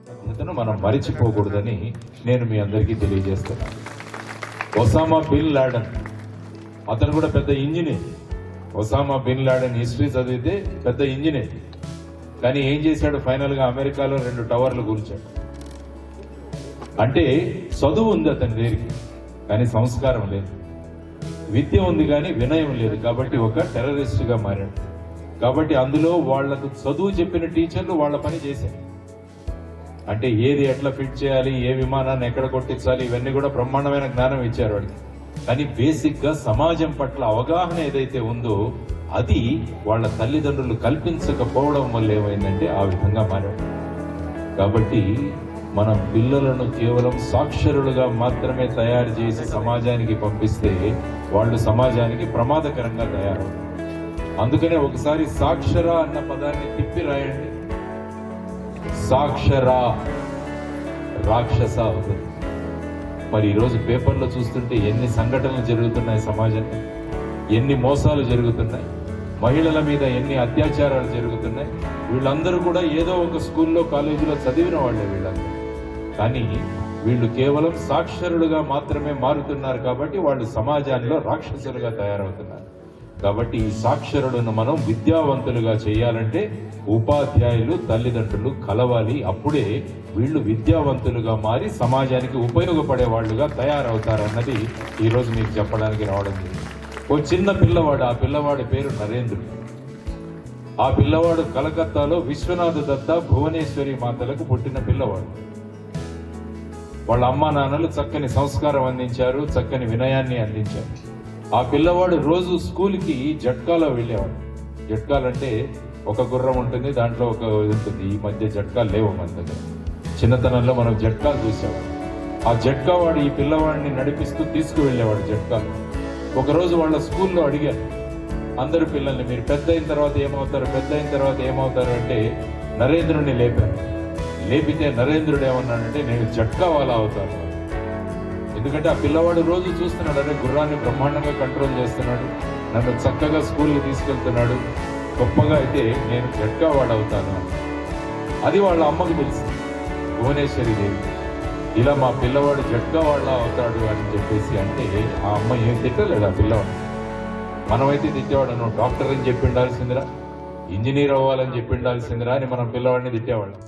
బాధ్యతను మనం మరిచిపోకూడదని నేను మీ అందరికీ తెలియజేస్తున్నాను. ఒసామా బిన్ లాడెన్ అతను కూడా పెద్ద engineer. Osama bin Laden history చదివితే పెద్ద ఇంజనీర్. కానీ ఏం చేశాడు? ఫైనల్ గా అమెరికాలో 2 టవర్లు కూర్చాడు. అంటే చదువు ఉంది అతని దగ్గరికి, కానీ సంస్కారం లేదు. విద్య ఉంది కానీ వినయం లేదు. కాబట్టి ఒక టెర్రరిస్ట్ గా మారాడు. కాబట్టి అందులో వాళ్లకు చదువు చెప్పిన టీచర్లు వాళ్ళ పని చేశారు. అంటే ఏది ఎట్లా ఫిట్ చేయాలి, ఏ విమానాన్ని ఎక్కడ కొట్టించాలి, ఇవన్నీ కూడా బ్రహ్మాండమైన జ్ఞానం ఇచ్చారు వాడికి. కానీ బేసిక్ గా సమాజం పట్ల అవగాహన ఏదైతే ఉందో అది వాళ్ళ తల్లిదండ్రులు కల్పించకపోవడం వల్ల ఏమైందంటే ఆ విధంగా మారాడు. కాబట్టి మనం పిల్లలను కేవలం సాక్షరులుగా మాత్రమే తయారు చేసి సమాజానికి పంపిస్తే వాళ్ళు సమాజానికి ప్రమాదకరంగా తయారవుతారు. అందుకనే ఒకసారి సాక్షర అన్న పదాన్ని తిప్పి రాయండి. సాక్షర రాక్షస అవుతుంది. మరి ఈరోజు పేపర్లో చూస్తుంటే ఎన్ని సంఘటనలు జరుగుతున్నాయి, సమాజంలో ఎన్ని మోసాలు జరుగుతున్నాయి, మహిళల మీద ఎన్ని అత్యాచారాలు జరుగుతున్నాయి. వీళ్ళందరూ కూడా ఏదో ఒక స్కూల్లో కాలేజీలో చదివిన వాళ్ళే వీళ్ళందరూ. కానీ వీళ్ళు కేవలం సాక్షరులుగా మాత్రమే మారుతున్నారు. కాబట్టి వాళ్ళు సమాజాల్లో రాక్షసులుగా తయారవుతున్నారు. కాబట్టి ఈ సాక్షరులను మనం విద్యావంతులుగా చేయాలంటే ఉపాధ్యాయులు, తల్లిదండ్రులు కలవాలి. అప్పుడే వీళ్ళు విద్యావంతులుగా మారి సమాజానికి ఉపయోగపడే వాళ్ళుగా తయారవుతారన్నది ఈరోజు మీకు చెప్పడానికి రావడం జరిగింది. ఓ చిన్న పిల్లవాడు, ఆ పిల్లవాడి పేరు నరేంద్రుడు. ఆ పిల్లవాడు కలకత్తాలో విశ్వనాథ దత్త, భువనేశ్వరి మాతలకు పుట్టిన పిల్లవాడు. వాళ్ళ అమ్మా నాన్నలు చక్కని సంస్కారం అందించారు, చక్కని వినయాన్ని అందించారు. ఆ పిల్లవాడు రోజు స్కూల్కి జట్కాలో వెళ్ళేవాడు. జట్కాలంటే ఒక గుర్రం ఉంటుంది, దాంట్లో ఒక ఉంటుంది. ఈ మధ్య జట్కాలు లేవు మన దగ్గర. చిన్నతనంలో మనం జట్కాలు చూసేవాడు. ఆ జట్కా వాడు ఈ పిల్లవాడిని నడిపిస్తూ తీసుకువెళ్ళేవాడు జట్కాలు. ఒకరోజు వాళ్ళ స్కూల్లో అడిగారు అందరు పిల్లల్ని, మీరు పెద్ద అయిన తర్వాత ఏమవుతారు, పెద్ద అయిన తర్వాత ఏమవుతారు అంటే నరేంద్రుడిని లేపారు. లేపితే నరేంద్రుడు ఏమన్నాడంటే నేను జట్కా వాలా అవుతాను. ఎందుకంటే ఆ పిల్లవాడు రోజు చూస్తున్నాడు, అదే గుర్రాన్ని బ్రహ్మాండంగా కంట్రోల్ చేస్తున్నాడు, నన్ను చక్కగా స్కూల్కి తీసుకెళ్తున్నాడు, గొప్పగా, అయితే నేను జట్కా వాడవుతాను. అది వాళ్ళ అమ్మకు తెలుసు, భువనేశ్వరి దేవి. ఇలా మా పిల్లవాడు జట్కా వాళ్ళ అవుతాడు అని చెప్పేసి అంటే ఆ అమ్మ ఏం తిట్టలేదు ఆ పిల్లవాడు. మనమైతే తిట్టేవాడు, నువ్వు డాక్టర్ అని చెప్పి ఉండాల్సిందిరా, ఇంజనీర్ అవ్వాలని చెప్పి ఉండాల్సిందిరా అని మనం పిల్లవాడిని తిట్టేవాళ్ళం.